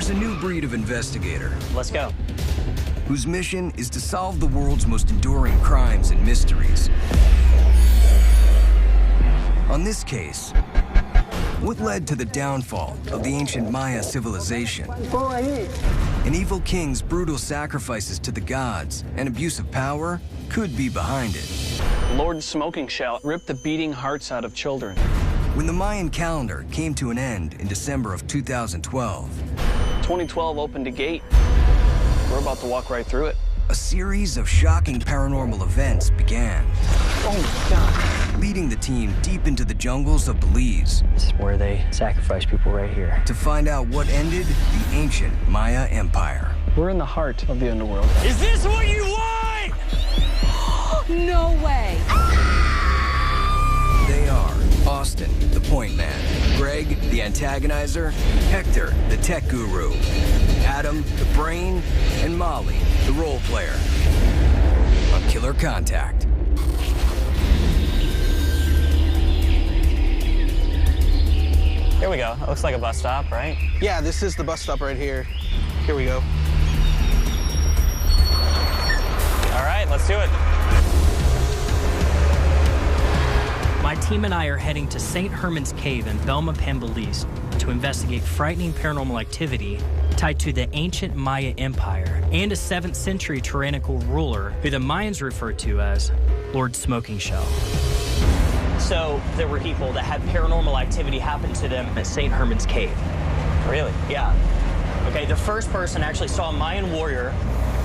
There's a new breed of investigator. Let's go. Whose mission is to solve the world's most enduring crimes and mysteries. On this case, what led to the downfall of the ancient Maya civilization? An evil king's brutal sacrifices to the gods and abuse of power could be behind it. Lord Smoking Shell ripped the beating hearts out of children. When the Mayan calendar came to an end in December of 2012, 2012 opened a gate. We're about to walk right through it. a series of shocking paranormal events began. Oh my God. Leading the team deep into the jungles of Belize. This is where they sacrifice people right here. To find out what ended the ancient Maya Empire. We're in the heart of the underworld. Is this what you want? No way. They are Austin, the point man, Greg, the antagonizer, Hector, the tech guru, Adam, the brain, and Molly, the role player. On Killer Contact. Here we go. It looks like a bus stop, right? Yeah, this is the bus stop right here. Here we go. All right, let's do it. My team and I are heading to St. Herman's Cave in Belmopan, Belize to investigate frightening paranormal activity tied to the ancient Maya Empire and a 7th century tyrannical ruler who the Mayans referred to as Lord Smoking Shell. So there were people that had paranormal activity happen to them At St. Herman's Cave. Really? Yeah. Okay, the first person actually saw a Mayan warrior.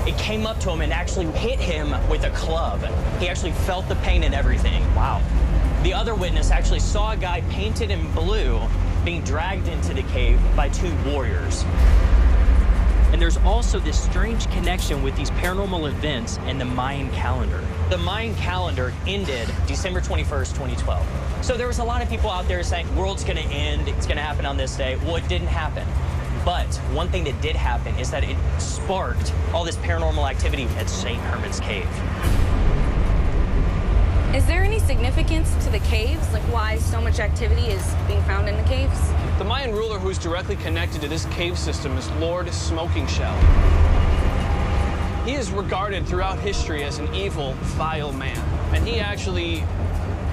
It came up to him and actually hit him with a club. He actually felt the pain and everything. Wow. The other witness actually saw a guy painted in blue being dragged into the cave by 2 warriors. And there's also this strange connection with these paranormal events and the Mayan calendar. The Mayan calendar ended December 21st, 2012. So there was a lot of people out there saying, world's gonna end, it's gonna happen on this day. Well, it didn't happen. But one thing that did happen is that it sparked all this paranormal activity at St. Herman's Cave. Is there any significance to the caves? Like why so much activity is being found in the caves? The Mayan ruler who's directly connected to this cave system is Lord Smoking Shell. He is regarded throughout history as an evil, vile man. And he actually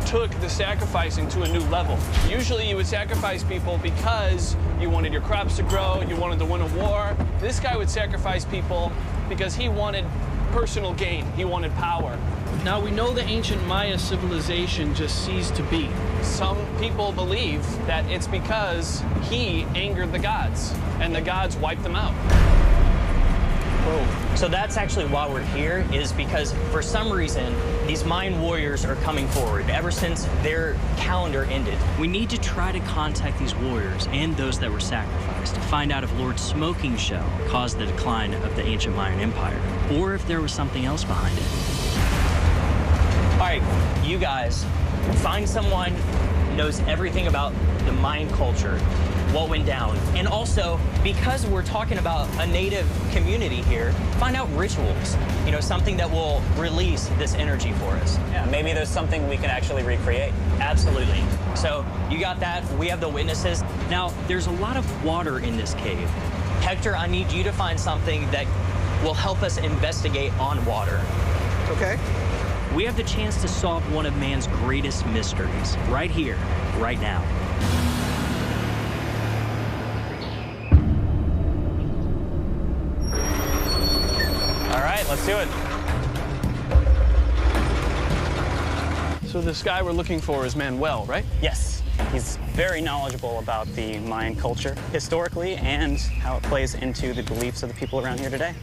took the sacrificing to a new level. Usually you would sacrifice people because you wanted your crops to grow, you wanted to win a war. This guy would sacrifice people because he wanted personal gain, he wanted power. Now, we know the ancient Maya civilization just ceased to be. Some people believe that it's because he angered the gods, and the gods wiped them out. So that's actually why we're here, is because for some reason, these Mayan warriors are coming forward ever since their calendar ended. We need to try to contact these warriors and those that were sacrificed to find out if Lord Smoking Shell caused the decline of the ancient Mayan Empire, or if there was something else behind it. All right, you guys, find someone who knows everything about the Mayan culture, what went down. And also, because we're talking about a native community here, find out rituals. You know, something that will release this energy for us. Yeah, maybe there's something we can actually recreate. Absolutely. So you got that. We have the witnesses. Now, there's a lot of water in this cave. Hector, I need you to find something that will help us investigate on water. Okay. We have the chance to solve one of man's greatest mysteries, right here, right now. All right, let's do it. So this guy we're looking for is Manuel, right? Yes, he's very knowledgeable about the Mayan culture historically and how it plays into the beliefs of the people around here today.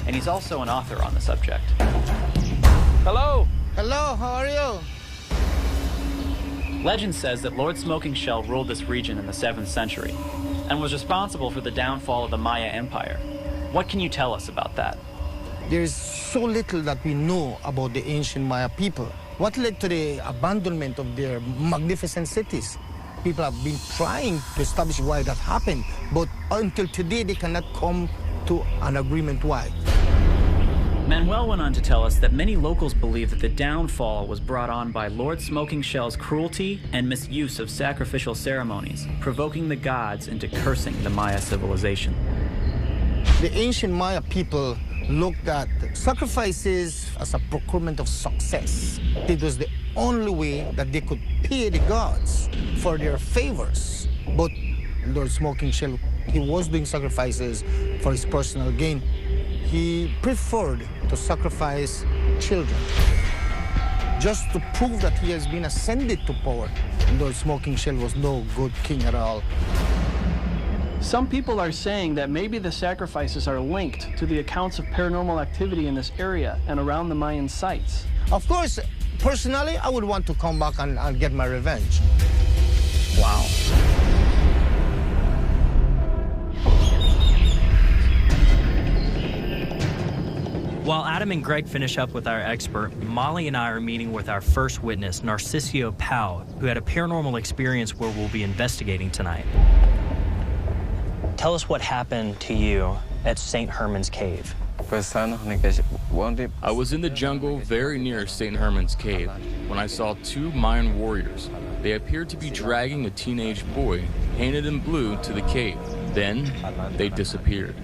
And he's also an author on the subject. Hello. Hello, how are you? Legend says that Lord Smoking Shell ruled this region in the 7th century and was responsible for the downfall of the Maya Empire. What can you tell us about that? There is so little that we know about the ancient Maya people. What led to the abandonment of their magnificent cities? People have been trying to establish why that happened, but until today they cannot come to an agreement why. Manuel went on to tell us that many locals believe that the downfall was brought on by Lord Smoking Shell's cruelty and misuse of sacrificial ceremonies, provoking the gods into cursing the Maya civilization. The ancient Maya people looked at sacrifices as a procurement of success. It was the only way that they could pay the gods for their favors. But Lord Smoking Shell, he was doing sacrifices for his personal gain. He preferred to sacrifice children just to prove that he has been ascended to power. Lord Smoking Shell was no good king at all. Some people are saying that maybe the sacrifices are linked to the accounts of paranormal activity in this area and around the Mayan sites. Of course, personally, I would want to come back and get my revenge. Wow. While Adam and Greg finish up with our expert, Molly and I are meeting with our first witness, Narcisio Pau, who had a paranormal experience where we'll be investigating tonight. Tell us what happened to you at St. Herman's Cave. I was in the jungle very near St. Herman's Cave when I saw two Mayan warriors. They appeared to be dragging a teenage boy painted in blue to the cave. Then they disappeared.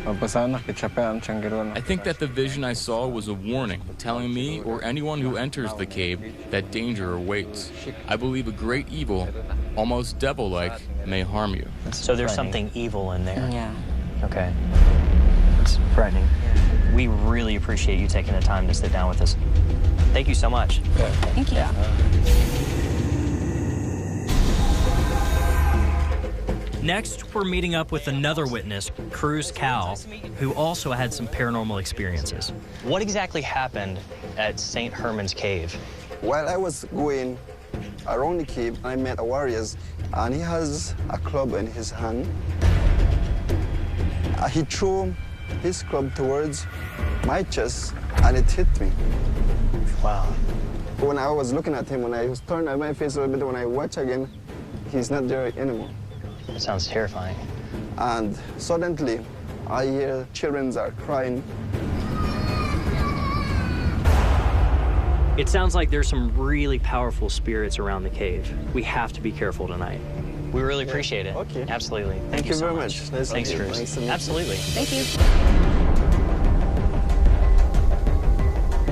I think that the vision I saw was a warning, telling me or anyone who enters the cave that danger awaits. I believe a great evil, almost devil-like, may harm you. So there's something evil in there? Yeah. Okay. It's frightening. We really appreciate you taking the time to sit down with us. Thank you so much. Thank you. Yeah. Next, we're meeting up with another witness, Cruz Cal, who also had some paranormal experiences. What exactly happened at St. Herman's Cave? While I was going around the cave, I met a warrior, and he has a club in his hand. He threw his club towards my chest, and it hit me. Wow. When I was looking at him, when I was turned my face a little bit, when I watch again, he's not there anymore. That sounds terrifying. And suddenly, I hear children are crying. It sounds like there's some really powerful spirits around the cave. We have to be careful tonight. We really appreciate it. Okay. Absolutely. Thank you so very much. Nice Thanks, to meet you. Cruz. Nice to meet you. Absolutely. Thank you.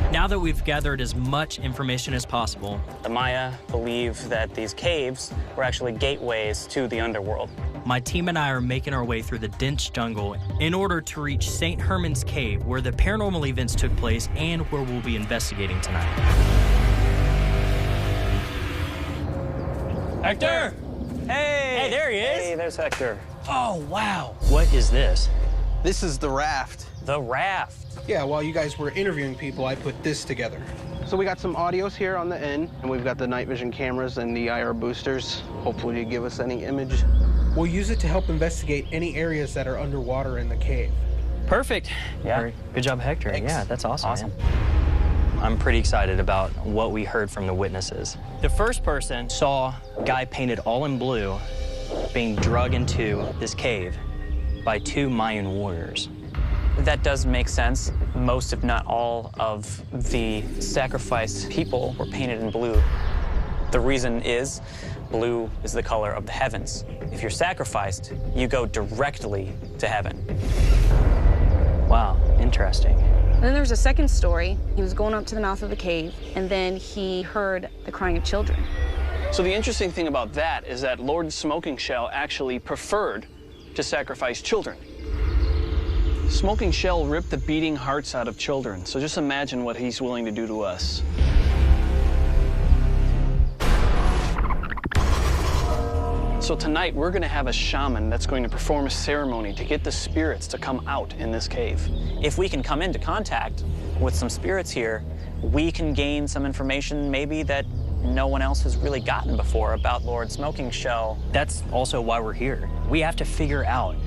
Now that we've gathered as much information as possible, The Maya believe that these caves were actually gateways to the underworld. my team and I are making our way through the dense jungle in order to reach St. Herman's Cave, where the paranormal events took place and where we'll be investigating tonight. Hector! Hey! Hey, there he is! Hey, there's Hector. Oh, wow. What is this? This is the raft. The raft. Yeah, while you guys were interviewing people, I put this together. So we got some audios here on the end, and we've got the night vision cameras and the IR boosters, hopefully to give us any image. We'll use it to help investigate any areas that are underwater in the cave. Perfect. Yeah. Good job, Hector. Thanks. Yeah, that's awesome. Awesome. Man. I'm pretty excited about what we heard from the witnesses. The first person saw a guy painted all in blue being dragged into this cave by two Mayan warriors. That does make sense. Most, if not all, of the sacrificed people were painted in blue. The reason is blue is the color of the heavens. If you're sacrificed, you go directly to heaven. Wow, interesting. And then there was a second story. He was going up to the mouth of the cave, and then he heard the crying of children. So the interesting thing about that is that Lord Smoking Shell actually preferred to sacrifice children. Smoking Shell ripped the beating hearts out of children, so just imagine what he's willing to do to us. So tonight, we're gonna have a shaman that's going to perform a ceremony to get the spirits to come out in this cave. If we can come into contact with some spirits here, we can gain some information maybe that no one else has really gotten before about Lord Smoking Shell. That's also why we're here. We have to figure out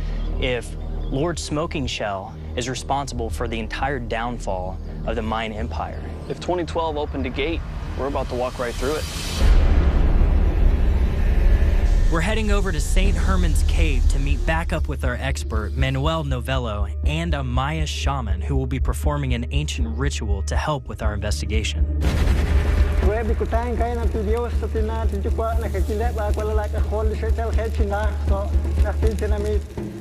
if Lord Smoking Shell is responsible for the entire downfall of the Mayan Empire. If 2012 opened a gate, we're about to walk right through it. We're heading over to St. Herman's Cave to meet back up with our expert, Manuel Novello, and a Maya shaman who will be performing an ancient ritual to help with our investigation.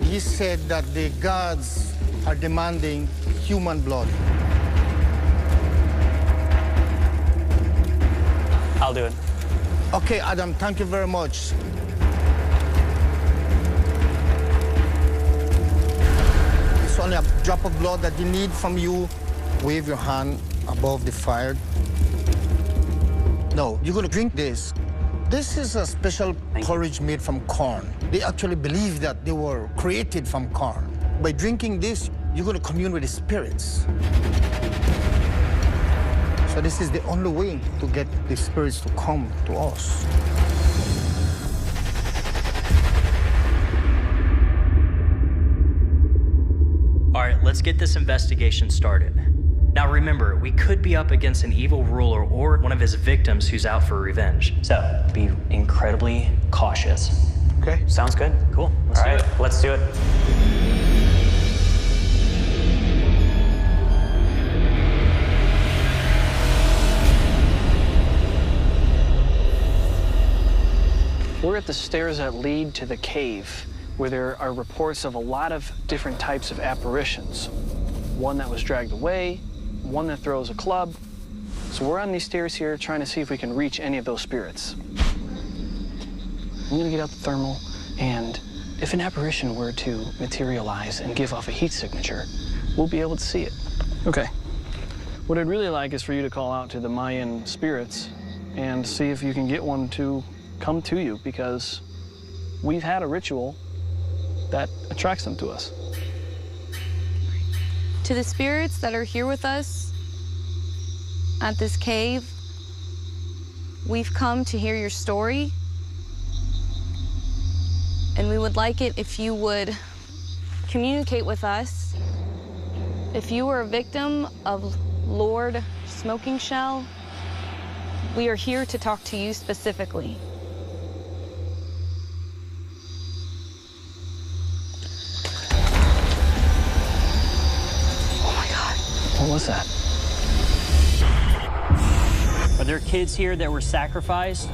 He said that the gods are demanding human blood. I'll do it. Okay, Adam, thank you very much. It's only a drop of blood that you need from you. Wave your hand above the fire. No, you're gonna drink this. This is a special porridge made from corn. They actually believe that they were created from corn. By drinking this, you're gonna commune with the spirits. So this is the only way to get the spirits to come to us. All right, let's get this investigation started. Now remember, we could be up against an evil ruler or one of his victims who's out for revenge. So be incredibly cautious. Okay. Sounds good. Cool. All right, let's do it. We're at the stairs that lead to the cave, where there are reports of a lot of different types of apparitions. One that was dragged away, one that throws a club. So we're on these stairs here trying to see if we can reach any of those spirits. I'm gonna get out the thermal, and if an apparition were to materialize and give off a heat signature, we'll be able to see it. Okay. What I'd really like is for you to call out to the Mayan spirits and see if you can get one to come to you, because we've had a ritual that attracts them to us. To the spirits that are here with us at this cave, we've come to hear your story, and we would like it if you would communicate with us. If you were a victim of Lord Smoking Shell, we are here to talk to you specifically. What was that? Are there kids here that were sacrificed?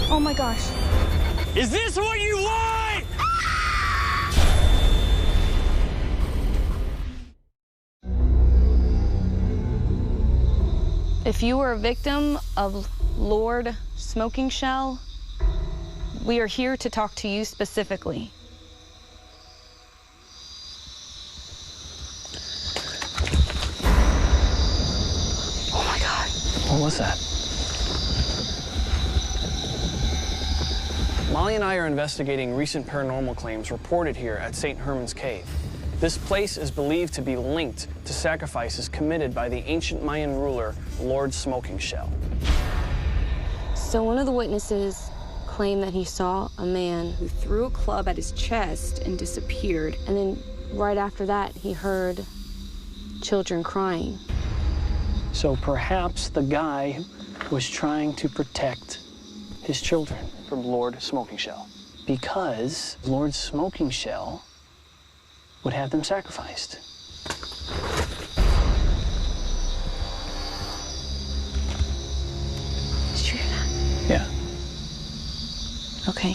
Oh my gosh. Is this what you want? If you were a victim of Lord Smoking Shell, we are here to talk to you specifically. What was that? Molly and I are investigating recent paranormal claims reported here at St. Herman's Cave. This place is believed to be linked to sacrifices committed by the ancient Mayan ruler, Lord Smoking Shell. So one of the witnesses claimed that he saw a man who threw a club at his chest and disappeared. And then right after that, he heard children crying. So perhaps the guy was trying to protect his children from Lord Smoking Shell, because Lord Smoking Shell would have them sacrificed. Did you hear that? Yeah. Okay.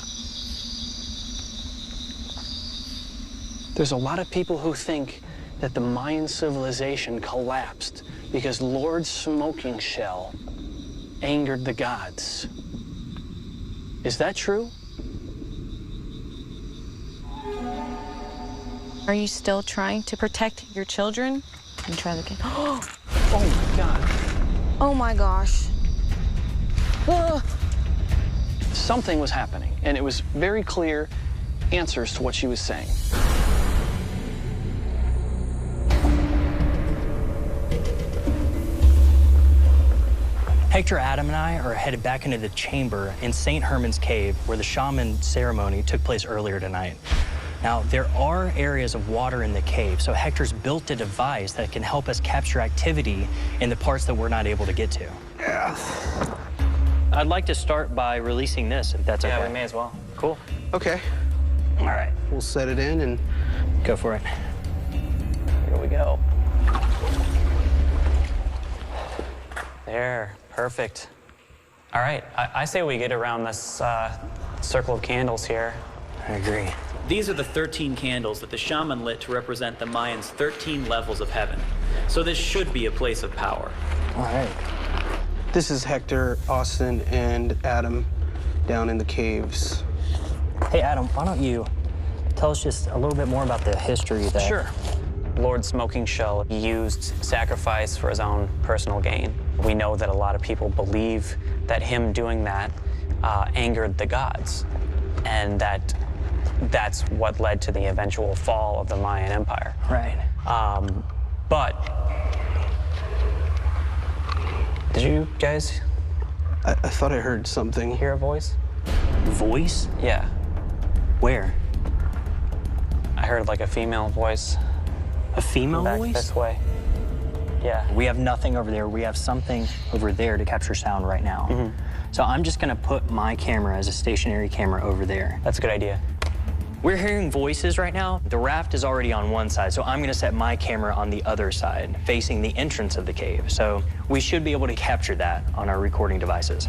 There's a lot of people who think that the Mayan civilization collapsed because Lord Smoking Shell angered the gods. Is that true? Are you still trying to protect your children? And try to get. Oh my God. Oh my gosh. Something was happening, and it was very clear answers to what she was saying. Hector, Adam, and I are headed back into the chamber in St. Herman's Cave, where the shaman ceremony took place earlier tonight. Now, there are areas of water in the cave, so Hector's built a device that can help us capture activity in the parts that we're not able to get to. Yeah. I'd like to start by releasing this, if that's okay. Yeah, we may as well. Cool. Okay. All right. We'll set it in and go for it. Here we go. There. Perfect. All right, I say we get around this circle of candles here. I agree. These are the 13 candles that the shaman lit to represent the Mayans' 13 levels of heaven. So this should be a place of power. All right. This is Hector, Austin, and Adam down in the caves. Hey, Adam, why don't you tell us just a little bit more about the history that... Sure. Lord Smoking Shell used sacrifice for his own personal gain. We know that a lot of people believe that him doing that angered the gods, and that's what led to the eventual fall of the Mayan Empire. Right. But did you guys? I thought I heard something. Hear a voice? Voice? Yeah. Where? I heard like a female voice. A female back voice? This way. Yeah. We have nothing over there. We have something over there to capture sound right now. Mm-hmm. So I'm just gonna put my camera as a stationary camera over there. That's a good idea. We're hearing voices right now. The raft is already on one side, so I'm gonna set my camera on the other side, facing the entrance of the cave. So we should be able to capture that on our recording devices.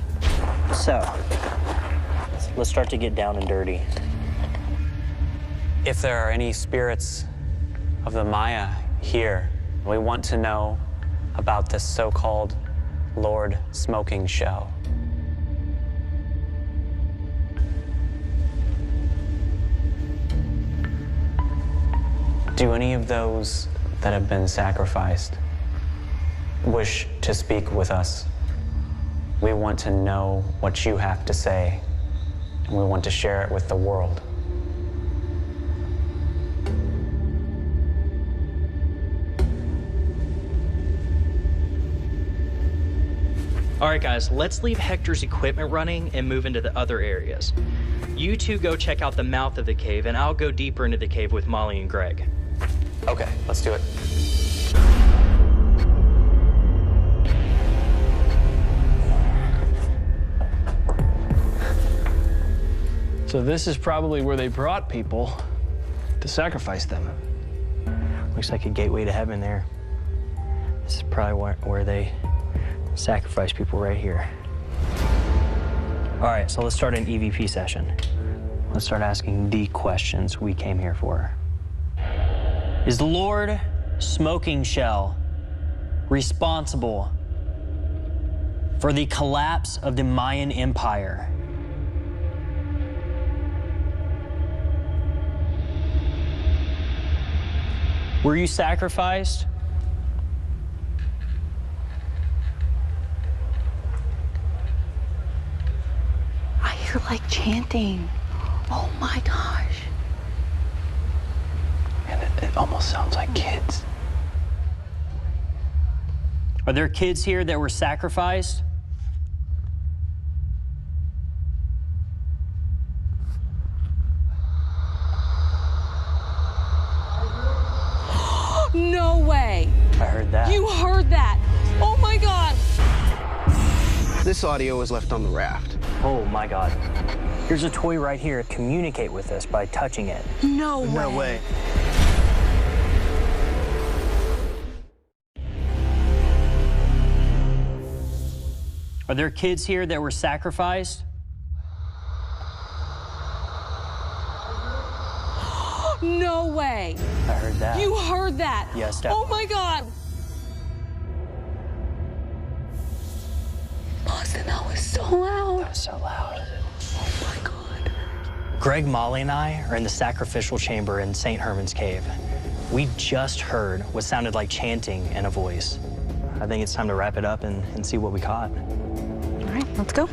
So, let's start to get down and dirty. If there are any spirits of the Maya here, we want to know about this so-called Lord Smoking Shell. Do any of those that have been sacrificed wish to speak with us? We want to know what you have to say, and we want to share it with the world. All right, guys, let's leave Hector's equipment running and move into the other areas. You two go check out the mouth of the cave, and I'll go deeper into the cave with Molly and Greg. Okay, let's do it. So this is probably where they brought people to sacrifice them. Looks like a gateway to heaven there. This is probably where they sacrifice people right here. All right, so let's start an EVP session. Let's start asking the questions we came here for. Is the Lord Smoking Shell responsible for the collapse of the Mayan Empire? Were you sacrificed? I hear like chanting. Oh my gosh. And it almost sounds like kids. Are there kids here that were sacrificed? No way. I heard that. You heard that. Oh my God. This audio was left on the raft. Oh my God. Here's a toy right here. Communicate with us by touching it. No way. No way. Are there kids here that were sacrificed? No way. I heard that. You heard that. Yes, Oh definitely. my God. Austin, that was so loud. That was so loud. Oh my God. Greg, Molly, and I are in the sacrificial chamber in St. Herman's Cave. We just heard what sounded like chanting and a voice. I think it's time to wrap it up and see what we caught. All right, let's go.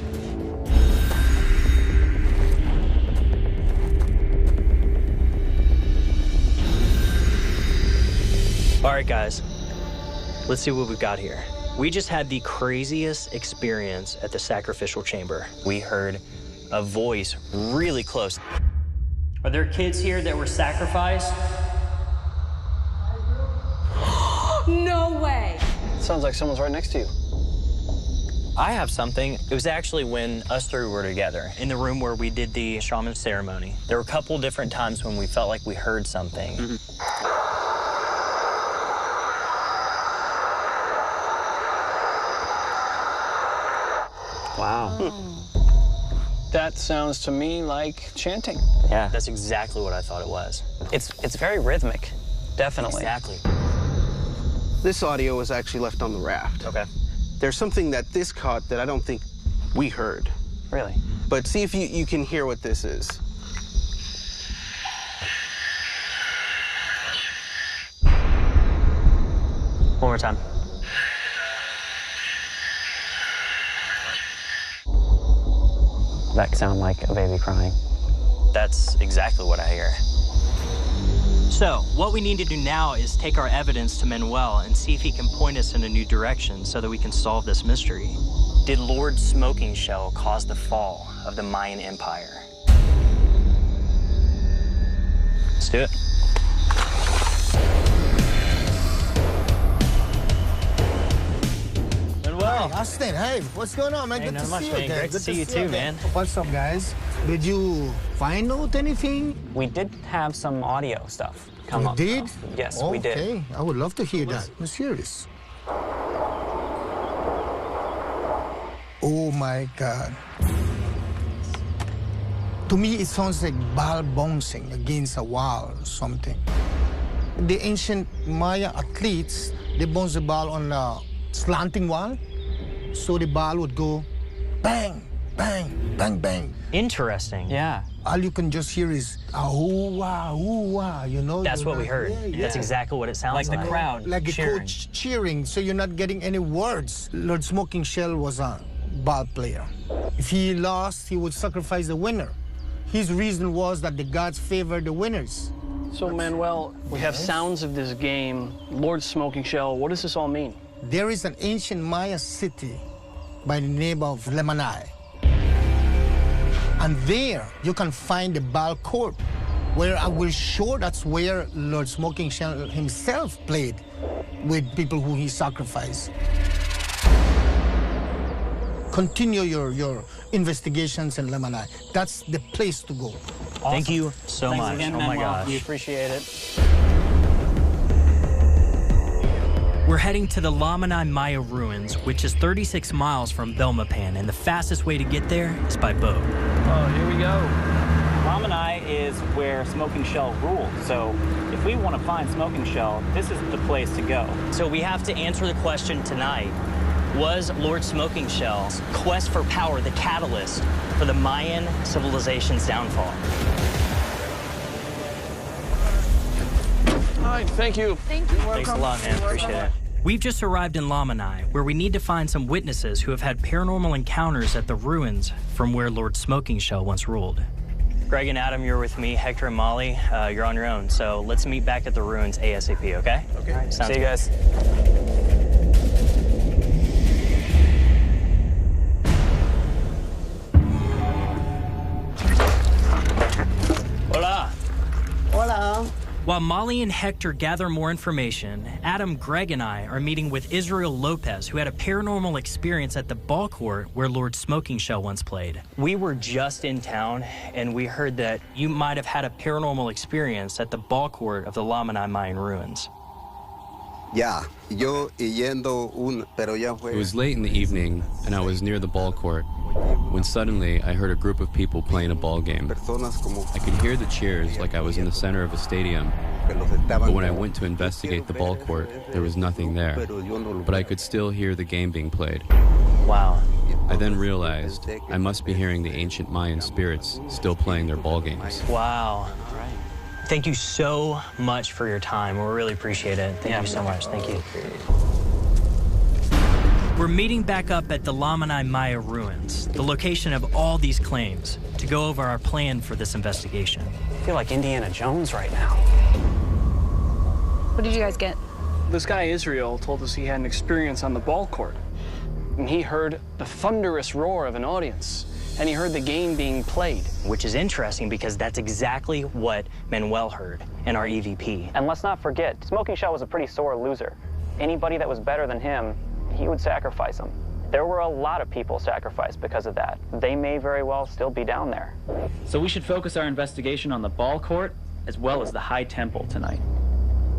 All right, guys, let's see what we've got here. We just had the craziest experience at the sacrificial chamber. We heard a voice really close. Are there kids here that were sacrificed? No way. Sounds like someone's right next to you. I have something. It was actually when us three were together in the room where we did the shaman ceremony. There were a couple different times when we felt like we heard something. Wow. That sounds to me like chanting. Yeah, that's exactly what I thought it was. It's very rhythmic, definitely. Exactly. This audio was actually left on the raft. Okay. There's something that this caught that I don't think we heard. Really? But see if you can hear what this is. One more time. That sound like a baby crying. That's exactly what I hear. So, what we need to do now is take our evidence to Manuel and see if he can point us in a new direction so that we can solve this mystery. Did Lord Smoking Shell cause the fall of the Mayan Empire? Let's do it. Hey, Austin, hey, what's going on, man? Hey, Good not to much, see you man. again. Great to Good see you too, man. What's up, guys? Did you find out anything? We did have some audio stuff come You up. did? Though. Yes, we did. Okay, I would love to hear that. I'm serious. Oh my God. To me, it sounds like ball bouncing against a wall or something. The ancient Maya athletes, they bounce the ball on a slanting wall, so the ball would go bang, bang, bang, bang. Interesting. Yeah. All you can just hear is ooh-wah, ooh-wah, you know? That's what we heard. Yeah. That's exactly what it sounds like. The crowd Like a cheering. coach cheering, so you're not getting any words. Lord Smoking Shell was a ball player. If he lost, he would sacrifice the winner. His reason was that the gods favor the winners. So, Manuel, we have sounds of this game. Lord Smoking Shell, what does this all mean? There is an ancient Maya city by the name of Lemanai. And there you can find the ball court, where I will show that's where Lord Smoking Shell himself played with people who he sacrificed. Continue your investigations in Lemanai. That's the place to go. Awesome. Thank you so Thanks much. again, oh my Manuel. gosh. We appreciate it. We're heading to the Lamanai Maya ruins, which is 36 miles from Belmopan, and the fastest way to get there is by boat. Oh, here we go. Lamanai is where Smoking Shell ruled, so if we want to find Smoking Shell, this is the place to go. So we have to answer the question tonight. Was Lord Smoking Shell's quest for power the catalyst for the Mayan civilization's downfall? All right, thank you. Thank you. Thanks a lot, man. Appreciate it. We've just arrived in Lamanai, where we need to find some witnesses who have had paranormal encounters at the ruins from where Lord Smoking Shell once ruled. Greg and Adam, you're with me. Hector and Molly, you're on your own. So let's meet back at the ruins ASAP, okay? Okay. All right, sounds See you good. guys. Hola. Hola. While Molly and Hector gather more information, Adam, Greg, and I are meeting with Israel Lopez, who had a paranormal experience at the ball court where Lord Smoking Shell once played. We were just in town, and we heard that you might have had a paranormal experience at the ball court of the Lamanai Mayan ruins. Yeah, yo yendo pero ya fue. It was late in the evening, and I was near the ball court, when suddenly I heard a group of people playing a ball game. I could hear the cheers like I was in the center of a stadium, but when I went to investigate the ball court, there was nothing there, but I could still hear the game being played. Wow. I then realized I must be hearing the ancient Mayan spirits still playing their ball games. Wow. Thank you so much for your time. We really appreciate it. Thank you so much. Thank you. We're meeting back up at the Lamanai Maya ruins, the location of all these claims, to go over our plan for this investigation. I feel like Indiana Jones right now. What did you guys get? This guy Israel told us he had an experience on the ball court. And he heard the thunderous roar of an audience. And he heard the game being played. Which is interesting because that's exactly what Manuel heard in our EVP. And let's not forget, Smoking Shell was a pretty sore loser. Anybody that was better than him, he would sacrifice them. There were a lot of people sacrificed because of that. They may very well still be down there. So we should focus our investigation on the ball court as well as the High Temple tonight.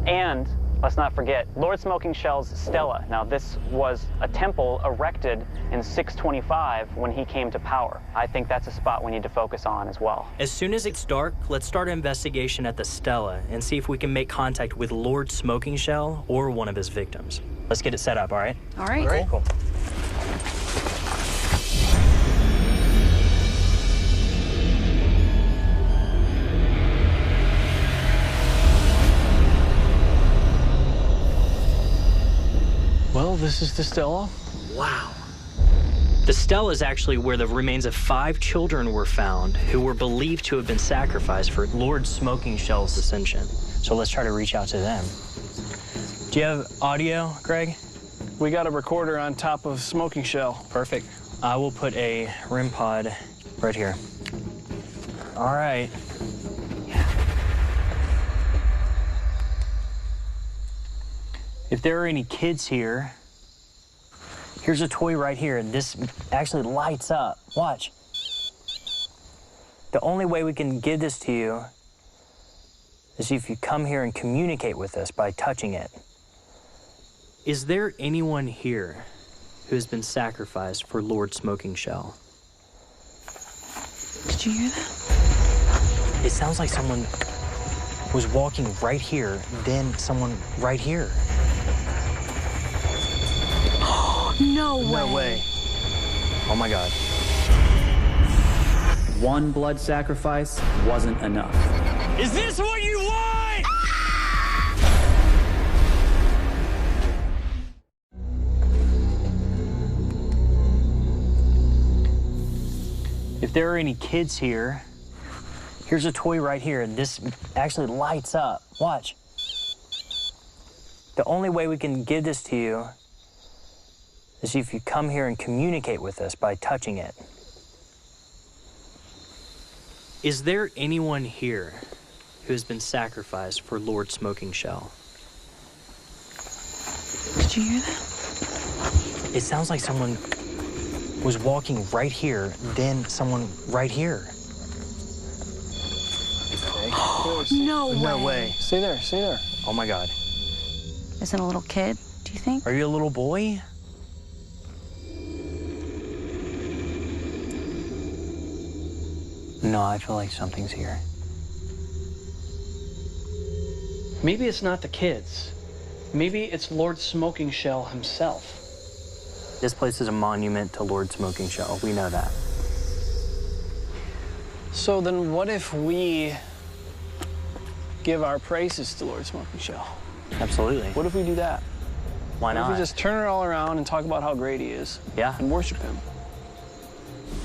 And Let's not forget Lord Smoking Shell's stela. Now, this was a temple erected in 625 when he came to power. I think that's a spot we need to focus on as well. As soon as it's dark, let's start an investigation at the stela and see if we can make contact with Lord Smoking Shell or one of his victims. Let's get it set up, all right? All right. All right. Cool. Well, this is the stela. Wow. The stela is actually where the remains of 5 children were found who were believed to have been sacrificed for Lord Smoking Shell's ascension. So let's try to reach out to them. Do you have audio, Greg? We got a recorder on top of Smoking Shell. Perfect. I will put a REM pod right here. All right. If there are any kids here, here's a toy right here, and this actually lights up. Watch. The only way we can give this to you is if you come here and communicate with us by touching it. Is there anyone here who has been sacrificed for Lord Smoking Shell? Did you hear that? It sounds like someone was walking right here, then someone right here. No way. No way. Oh my God. One blood sacrifice wasn't enough. Is this what you want? If there are any kids here, here's a toy right here, and this actually lights up. Watch. The only way we can give this to you is if you come here and communicate with us by touching it. Is there anyone here who has been sacrificed for Lord Smoking Shell? Did you hear that? It sounds like someone was walking right here, then someone right here. No way. No way. Stay there, stay there. Oh my God. Is it a little kid, do you think? Are you a little boy? No, I feel like something's here. Maybe it's not the kids. Maybe it's Lord Smoking Shell himself. This place is a monument to Lord Smoking Shell. We know that. So then what if we give our praises to Lord Smoking Shell? Absolutely. What if we do that? Why not? What if we just turn it all around and talk about how great he is? Yeah. And worship him?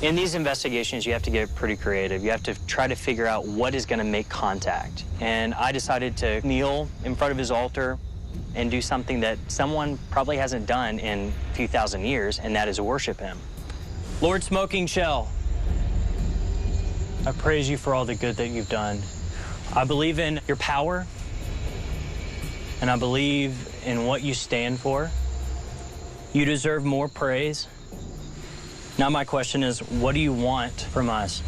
In these investigations, you have to get pretty creative. You have to try to figure out what is going to make contact. And I decided to kneel in front of his altar and do something that someone probably hasn't done in a few thousand years, and that is worship him. Lord Smoking Shell, I praise you for all the good that you've done. I believe in your power, and I believe in what you stand for. You deserve more praise. Now my question is, what do you want from us?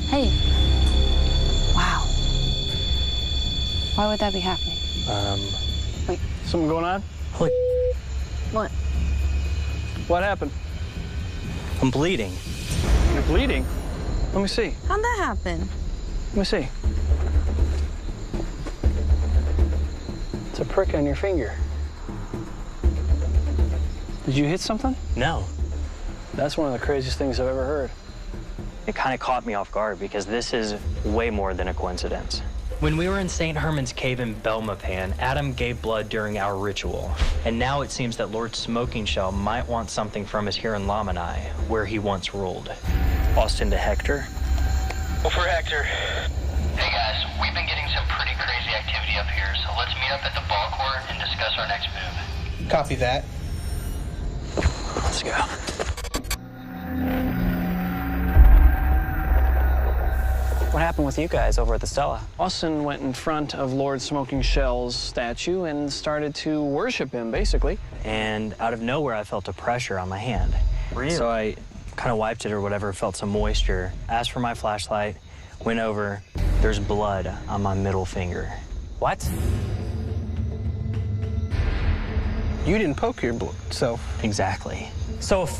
Hey. Wow. Why would that be happening? Wait. Something going on? Holy What? What happened? I'm bleeding. You're bleeding? Let me see. How'd that happen? Let me see. It's a prick on your finger. Did you hit something? No. That's one of the craziest things I've ever heard. It kind of caught me off guard because this is way more than a coincidence. When we were in St. Herman's Cave in Belmopan, Adam gave blood during our ritual. And now it seems that Lord Smoking Shell might want something from us here in Lamanai, where he once ruled. Austin to Hector. Well, for Hector. Hey guys, we've been getting some pretty crazy activity up here, so let's meet up at the ball court and discuss our next move. Copy that. Let's go. What happened with you guys over at the Stela? Austin went in front of Lord Smoking Shell's statue and started to worship him, basically. And out of nowhere, I felt a pressure on my hand. Really? So I kind of wiped it or whatever, felt some moisture, asked for my flashlight, went over. There's blood on my middle finger. What? You didn't poke yourself. Exactly. So if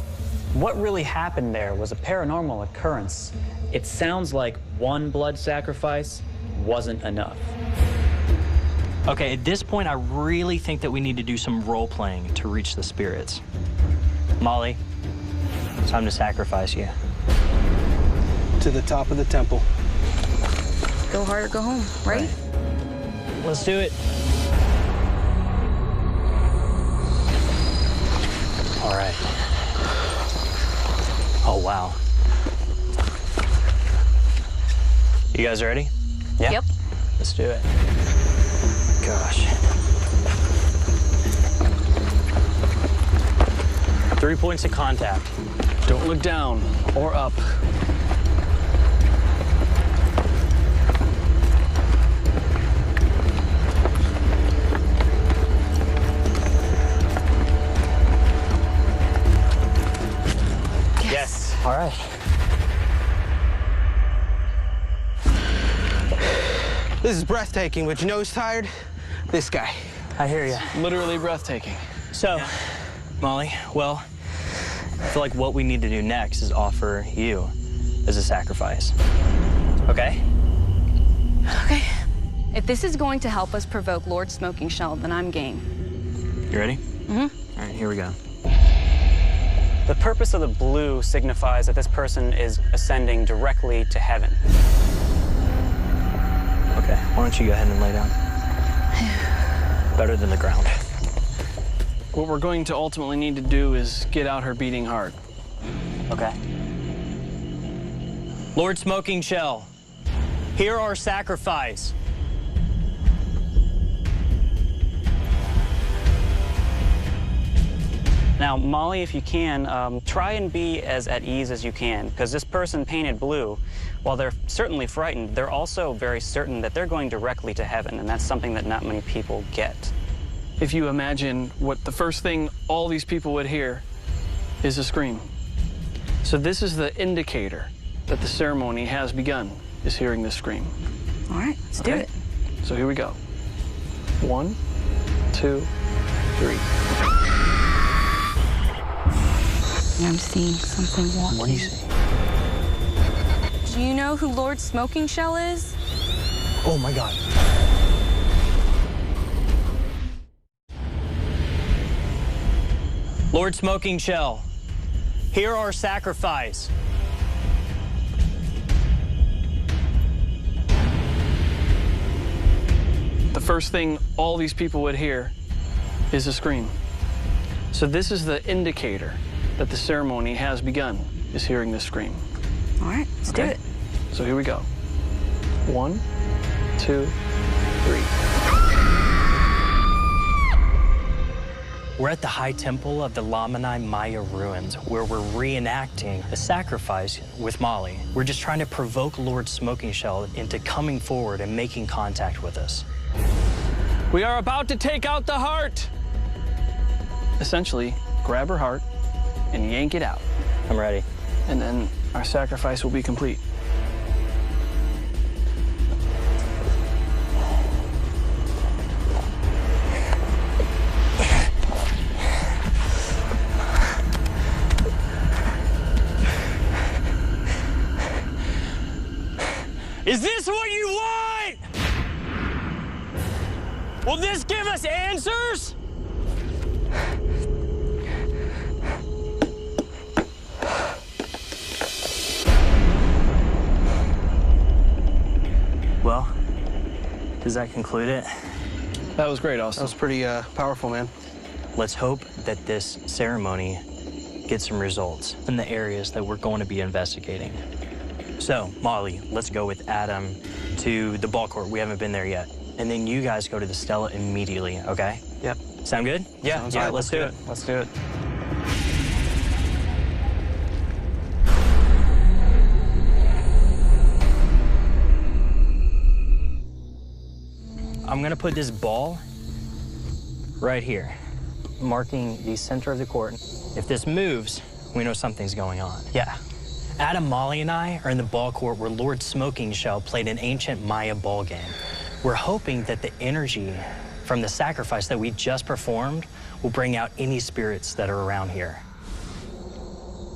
what really happened there was a paranormal occurrence, it sounds like one blood sacrifice wasn't enough. Okay, at this point, I really think that we need to do some role-playing to reach the spirits. Molly, it's time to sacrifice you. To the top of the temple. Go hard or go home, right? Let's do it. All right. Oh, wow. You guys ready? Yeah. Yep. Let's do it. Gosh. 3 points of contact. Don't look down or up. Yes. All right. This is breathtaking, but you know who's tired? This guy. I hear you. Literally breathtaking. So, Molly, well, I feel like what we need to do next is offer you as a sacrifice. Okay? Okay. If this is going to help us provoke Lord Smoking Shell, then I'm game. You ready? Mm-hmm. All right, here we go. The purpose of the blue signifies that this person is ascending directly to heaven. Okay, why don't you go ahead and lay down? Better than the ground. What we're going to ultimately need to do is get out her beating heart. Okay. Lord Smoking Shell, hear our sacrifice. Now, Molly, if you can, try and be as at ease as you can, because this person painted blue, while they're certainly frightened, they're also very certain that they're going directly to heaven, and that's something that not many people get. If you imagine what the first thing all these people would hear is a scream. So this is the indicator that the ceremony has begun, is hearing this scream. All right, let's do it. So here we go. 1, 2, 3. I'm seeing something walking. What do you see? Do you know who Lord Smoking Shell is? Oh my God. Lord Smoking Shell, hear our sacrifice. The first thing all these people would hear is a scream. So this is the indicator that the ceremony has begun, is hearing this scream. All right, let's do it. So here we go. 1, 2, 3. We're at the High Temple of the Lamanai Maya ruins, where we're reenacting the sacrifice with Molly. We're just trying to provoke Lord Smoking Shell into coming forward and making contact with us. We are about to take out the heart. Essentially, grab her heart and yank it out. I'm ready. And then our sacrifice will be complete. Is this what you want? Will this give us answers? Well, does that conclude it? That was great, Austin. That was pretty powerful, man. Let's hope that this ceremony gets some results in the areas that we're going to be investigating. So, Molly, let's go with Adam to the ball court. We haven't been there yet. And then you guys go to the Stella immediately, okay? Yep. Sound good? Yeah, Sounds yeah, good. let's do it. Let's do it. I'm gonna put this ball right here, marking the center of the court. If this moves, we know something's going on. Yeah. Adam, Molly, and I are in the ball court where Lord Smoking Shell played an ancient Maya ball game. We're hoping that the energy from the sacrifice that we just performed will bring out any spirits that are around here.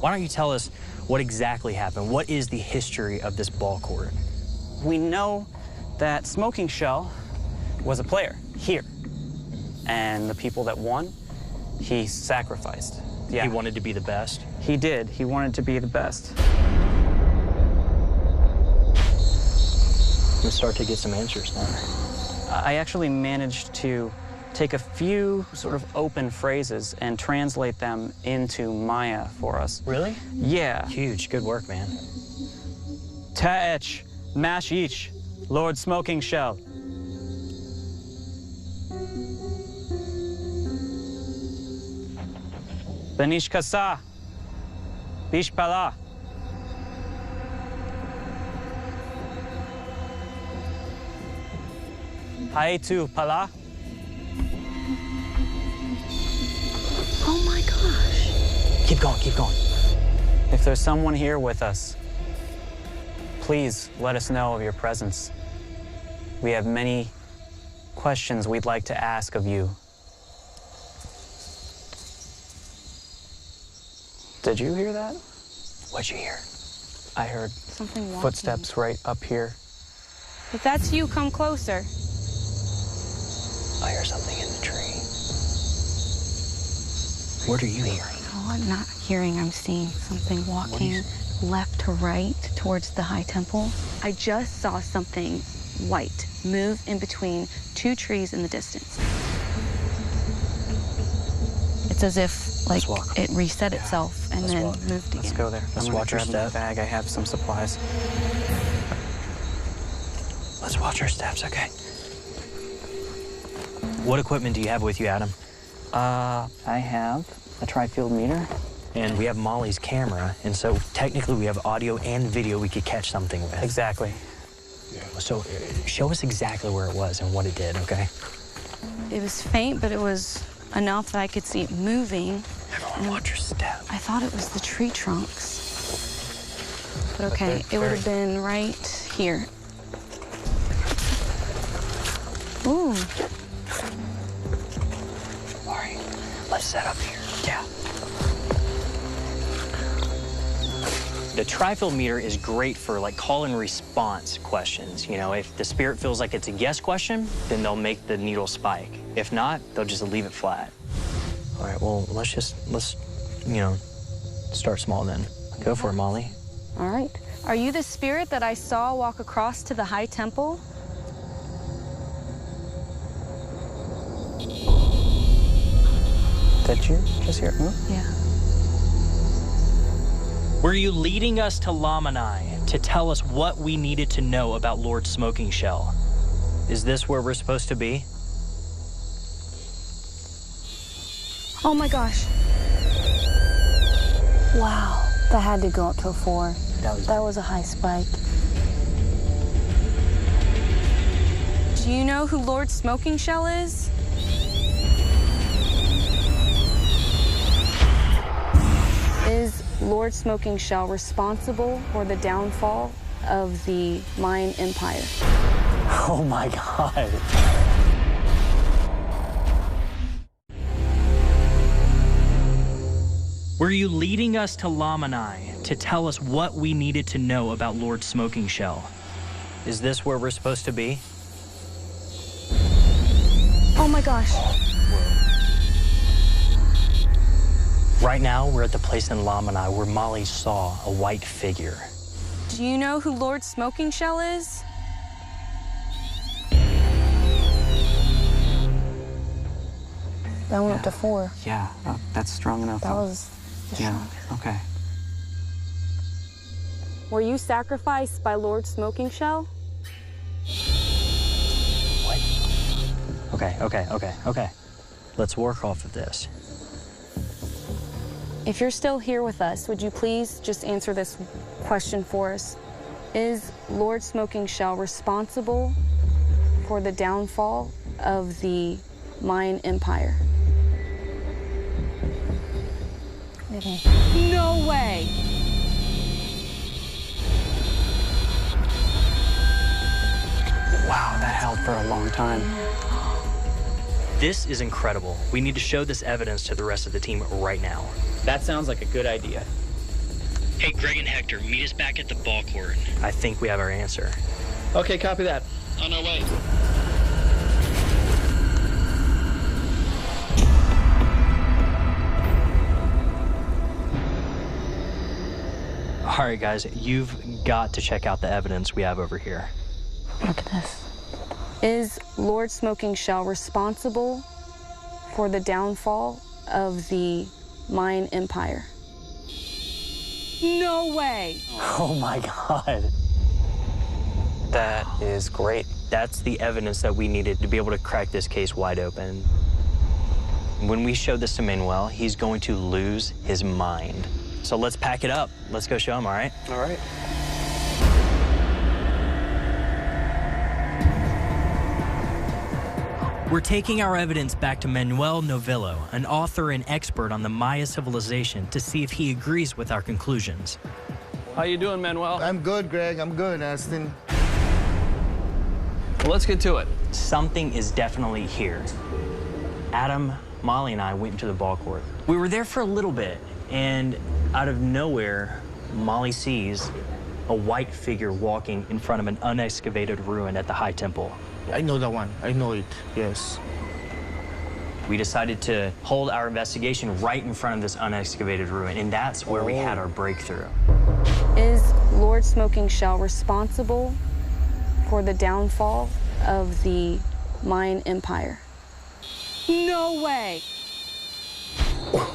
Why don't you tell us what exactly happened? What is the history of this ball court? We know that Smoking Shell was a player here. And the people that won, he sacrificed. Yeah. He wanted to be the best? He did. He wanted to be the best. I'm gonna start to get some answers now. I actually managed to take a few sort of open phrases and translate them into Maya for us. Really? Yeah. Huge. Good work, man. Ta'ech, mash each, Lord Smoking Shell. Benish Kasa, Bish Pala. Haetu Pala. Oh my gosh. Keep going, keep going. If there's someone here with us, please let us know of your presence. We have many questions we'd like to ask of you. Did you hear that? What'd you hear? I heard something walking. Footsteps right up here. If that's you, come closer. I hear something in the tree. What are you hearing? Oh, I'm not hearing. I'm seeing something walking left to right towards the high temple. I just saw something white move in between two trees in the distance. It's as if, like, it reset itself and then moved again. Let's go there. Let's watch our step. Bag. I have some supplies. Let's watch our steps, okay? What equipment do you have with you, Adam? I have a tri-field meter. And we have Molly's camera, and so technically we have audio and video we could catch something with. Exactly. So show us exactly where it was and what it did, okay? It was faint, but it was enough that I could see it moving. Everyone watch your step. I thought it was the tree trunks. But okay, it would have been right here. Ooh. All right, let's set up here. Yeah. The tri-field meter is great for like call and response questions. You know, if the spirit feels like it's a yes question, then they'll make the needle spike. If not, they'll just leave it flat. All right, well, let's, you know, start small then. Go for it, Molly. All right. Are you the spirit that I saw walk across to the high temple? Did you just hear it move? Yeah. Were you leading us to Lamanai to tell us what we needed to know about Lord Smoking Shell? Is this where we're supposed to be? Oh my gosh. Wow, that had to go up to a 4. That was a high spike. Do you know who Lord Smoking Shell is? Is Lord Smoking Shell responsible for the downfall of the Mayan Empire? Oh my God. Were you leading us to Lamanai to tell us what we needed to know about Lord Smoking Shell? Is this where we're supposed to be? Oh my gosh. Right now, we're at the place in Lamanai where Molly saw a white figure. Do you know who Lord Smoking Shell is? That went up to 4. Yeah, that's strong enough. That was the strongest. Okay. Were you sacrificed by Lord Smoking Shell? What? Okay. Let's work off of this. If you're still here with us, would you please just answer this question for us? Is Lord Smoking Shell responsible for the downfall of the Mayan Empire? No way! for a long time. This is incredible. We need to show this evidence to the rest of the team right now. That sounds like a good idea. Hey, Greg and Hector, meet us back at the ball court. I think we have our answer. Okay, copy that. On our way. All right, guys, you've got to check out the evidence we have over here. Look at this. Is Lord Smoking Shell responsible for the downfall of the Mayan Empire? No way! Oh my God. That is great. That's the evidence that we needed to be able to crack this case wide open. When we show this to Manuel, he's going to lose his mind. So let's pack it up. Let's go show him, all right? All right. We're taking our evidence back to Manuel Novillo, an author and expert on the Maya civilization, to see if he agrees with our conclusions. How you doing, Manuel? I'm good, Greg. I'm good, Aston. Well, let's get to it. Something is definitely here. Adam, Molly, and I went into the ball court. We were there for a little bit, and out of nowhere, Molly sees a white figure walking in front of an unexcavated ruin at the High Temple. I know that one. I know it, yes. We decided to hold our investigation right in front of this unexcavated ruin, and that's where we had our breakthrough. Is Lord Smoking Shell responsible for the downfall of the Mayan Empire? No way!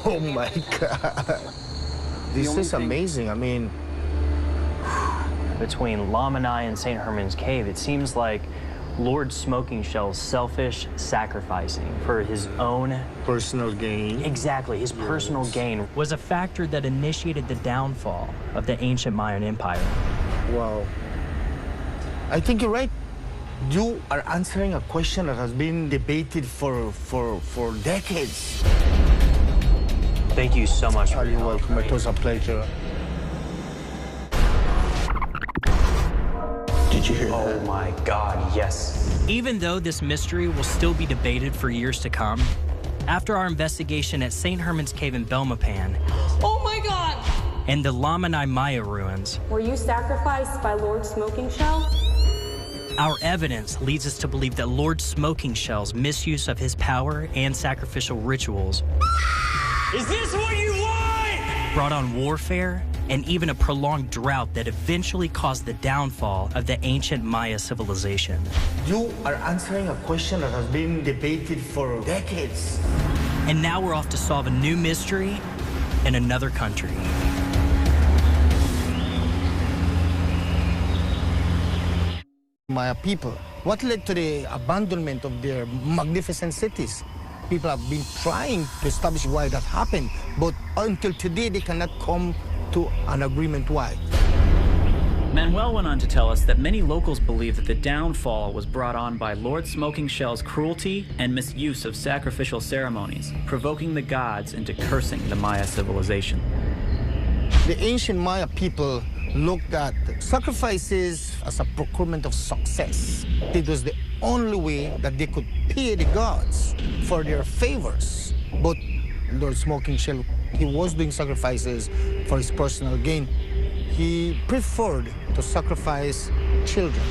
Oh my God. This is amazing. I mean, between Lamanai and St. Herman's Cave, it seems like Lord Smoking Shell's selfish sacrificing for his own personal gain. Exactly, his personal gain was a factor that initiated the downfall of the ancient Mayan Empire. Wow. I think you're right. You are answering a question that has been debated for decades. Thank you so much for your help. Welcome. It was a pleasure. Did you hear that? Oh my God, yes. Even though this mystery will still be debated for years to come, after our investigation at St. Herman's Cave in Belmopan, Oh my God! and the Lamanai Maya ruins, Were you sacrificed by Lord Smoking Shell? our evidence leads us to believe that Lord Smoking Shell's misuse of his power and sacrificial rituals Is this what you want? brought on warfare and even a prolonged drought that eventually caused the downfall of the ancient Maya civilization. You are answering a question that has been debated for decades. And now we're off to solve a new mystery in another country. Maya people, what led to the abandonment of their magnificent cities? People have been trying to establish why that happened, but until today they cannot come to an agreement why. Manuel went on to tell us that many locals believe that the downfall was brought on by Lord Smoking Shell's cruelty and misuse of sacrificial ceremonies, provoking the gods into cursing the Maya civilization. The ancient Maya people looked at sacrifices as a procurement of success. It was the only way that they could pay the gods for their favors. But Lord Smoking Shell, he was doing sacrifices for his personal gain. He preferred to sacrifice children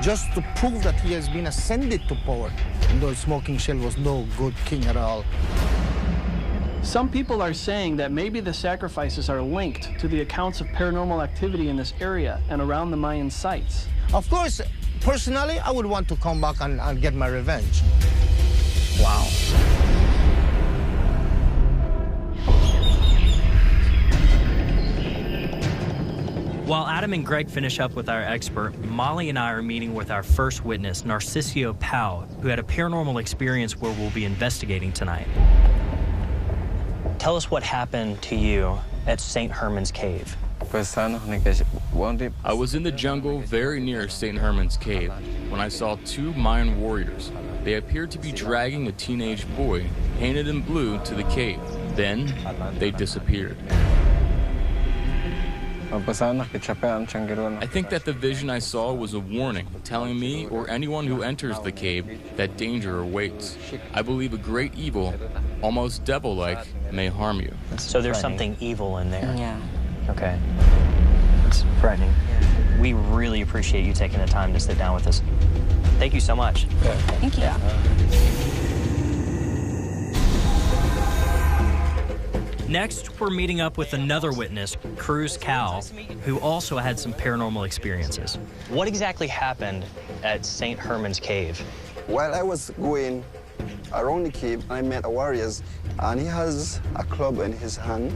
just to prove that he has been ascended to power. Lord Smoking Shell was no good king at all. Some people are saying that maybe the sacrifices are linked to the accounts of paranormal activity in this area and around the Mayan sites. Of course, personally, I would want to come back and get my revenge. Wow. While Adam and Greg finish up with our expert, Molly and I are meeting with our first witness, Narcisio Pau, who had a paranormal experience where we'll be investigating tonight. Tell us what happened to you at St. Herman's Cave. I was in the jungle very near St. Herman's Cave when I saw two Mayan warriors. They appeared to be dragging a teenage boy, painted in blue, to the cave. Then, they disappeared. I think that the vision I saw was a warning, telling me or anyone who enters the cave that danger awaits. I believe a great evil, almost devil-like, may harm you. So there's something evil in there? Yeah. Okay. It's frightening. We really appreciate you taking the time to sit down with us. Thank you so much. Thank you. Next, we're meeting up with another witness, Cruz Cal, who also had some paranormal experiences. What exactly happened at St. Herman's Cave? While I was going around the cave, I met a warrior, and he has a club in his hand.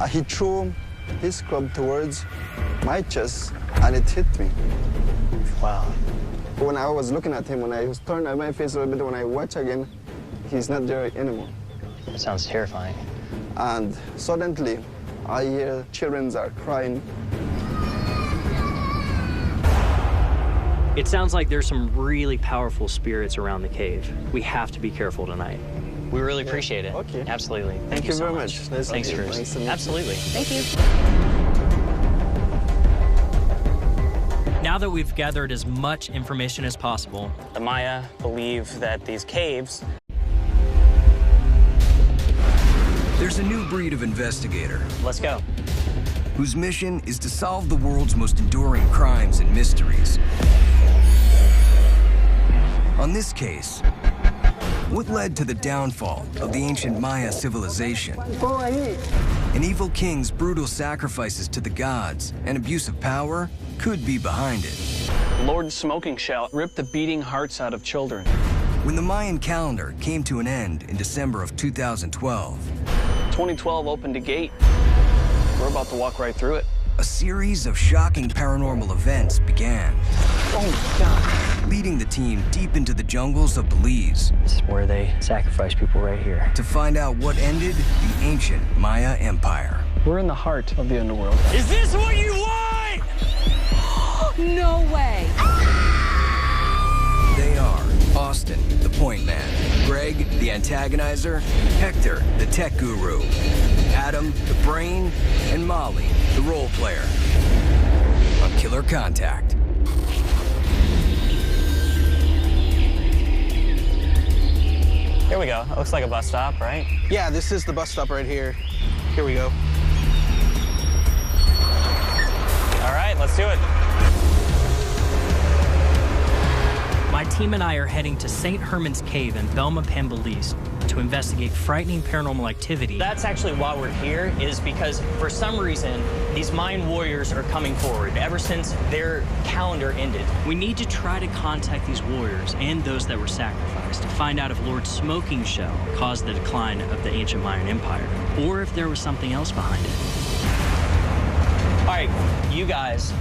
He threw his club towards my chest, and it hit me. Wow. When I was looking at him, when I was turning my face a little bit, when I watch again, he's not there anymore. That sounds terrifying. And suddenly, I hear children are crying. It sounds like there's some really powerful spirits around the cave. We have to be careful tonight. We really appreciate it. Okay. Absolutely. Thank you so very much. Nice Thanks, to meet you. Cruz. Nice to meet you. Absolutely. Thank you. Now that we've gathered as much information as possible, The Maya believe that these caves. There's a new breed of investigator Let's go. whose mission is to solve the world's most enduring crimes and mysteries. On this case, what led to the downfall of the ancient Maya civilization? An evil king's brutal sacrifices to the gods and abuse of power could be behind it. Lord Smoking Shell ripped the beating hearts out of children. When the Mayan calendar came to an end in December of 2012, 2012 opened a gate. We're about to walk right through it. a series of shocking paranormal events began. Oh my God. Leading the team deep into the jungles of Belize. This is where they sacrifice people right here. To find out what ended the ancient Maya Empire. We're in the heart of the underworld. Is this what you want? No way. They are Austin, the point man, Greg, the antagonizer, Hector, the tech guru, Adam, the brain, and Molly, the role player. On Killer Contact. Here we go. It looks like a bus stop, right? Yeah, this is the bus stop right here. Here we go. All right, let's do it. My team and I are heading to St. Herman's Cave in Belmopan, Belize to investigate frightening paranormal activity. That's actually why we're here, is because for some reason, these Mayan warriors are coming forward ever since their calendar ended. We need to try to contact these warriors and those that were sacrificed to find out if Lord Smoking Shell caused the decline of the ancient Mayan Empire, or if there was something else behind it. All right, you guys,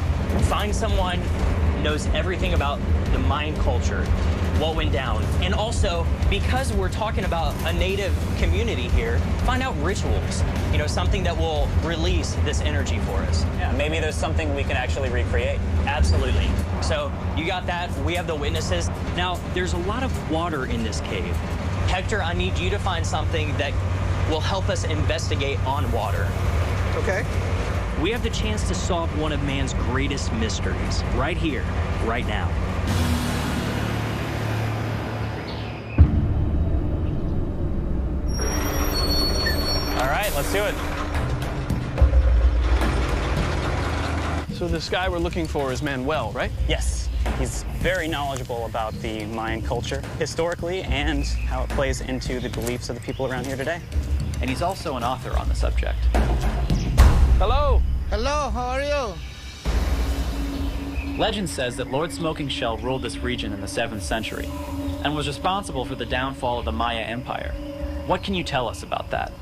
find someone who knows everything about the Mayan culture, what went down. And also, because we're talking about a native community here, find out rituals, you know, something that will release this energy for us. Yeah, maybe there's something we can actually recreate. Absolutely. So you got that, we have the witnesses. Now, there's a lot of water in this cave. Hector, I need you to find something that will help us investigate on water. Okay. We have the chance to solve one of man's greatest mysteries, right here, right now. All right, let's do it. So this guy we're looking for is Manuel, right? Yes. He's very knowledgeable about the Mayan culture, historically, and how it plays into the beliefs of the people around here today. And he's also an author on the subject. Hello. Hello, how are you? Legend says that Lord Smoking Shell ruled this region in the 7th century and was responsible for the downfall of the Maya Empire. What can you tell us about that?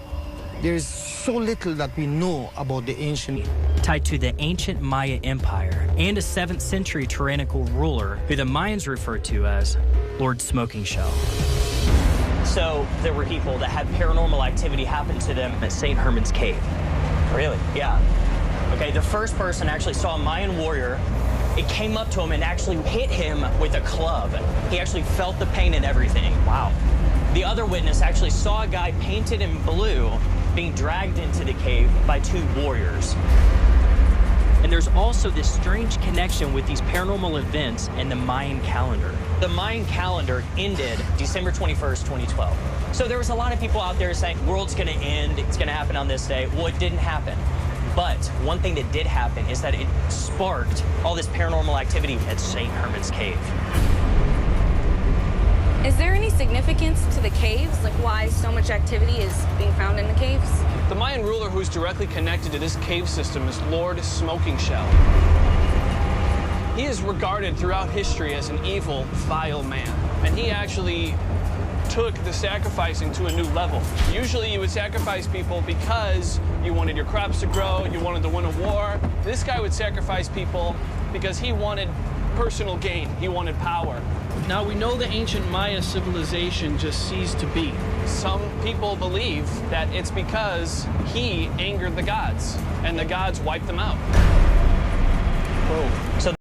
There is so little that we know about the ancient. Tied to the ancient Maya Empire and a 7th century tyrannical ruler who the Mayans referred to as Lord Smoking Shell. So there were people that had paranormal activity happen to them at St. Herman's Cave. Really? Yeah. Okay, the first person actually saw a Mayan warrior. It came up to him and actually hit him with a club. He actually felt the pain and everything. Wow. The other witness actually saw a guy painted in blue being dragged into the cave by 2 warriors. And there's also this strange connection with these paranormal events and the Mayan calendar. The Mayan calendar ended December 21st, 2012. So there was a lot of people out there saying, world's gonna end, it's gonna happen on this day. Well, it didn't happen. But one thing that did happen is that it sparked all this paranormal activity at St. Herman's Cave. Is there any significance to the caves? Like why so much activity is being found in the caves? The Mayan ruler who's directly connected to this cave system is Lord Smoking Shell. He is regarded throughout history as an evil, vile man. And he actually took the sacrificing to a new level. Usually you would sacrifice people because you wanted your crops to grow, you wanted to win a war. This guy would sacrifice people because he wanted personal gain, he wanted power. Now we know the ancient Maya civilization just ceased to be. Some people believe that it's because he angered the gods, and the gods wiped them out. Whoa. So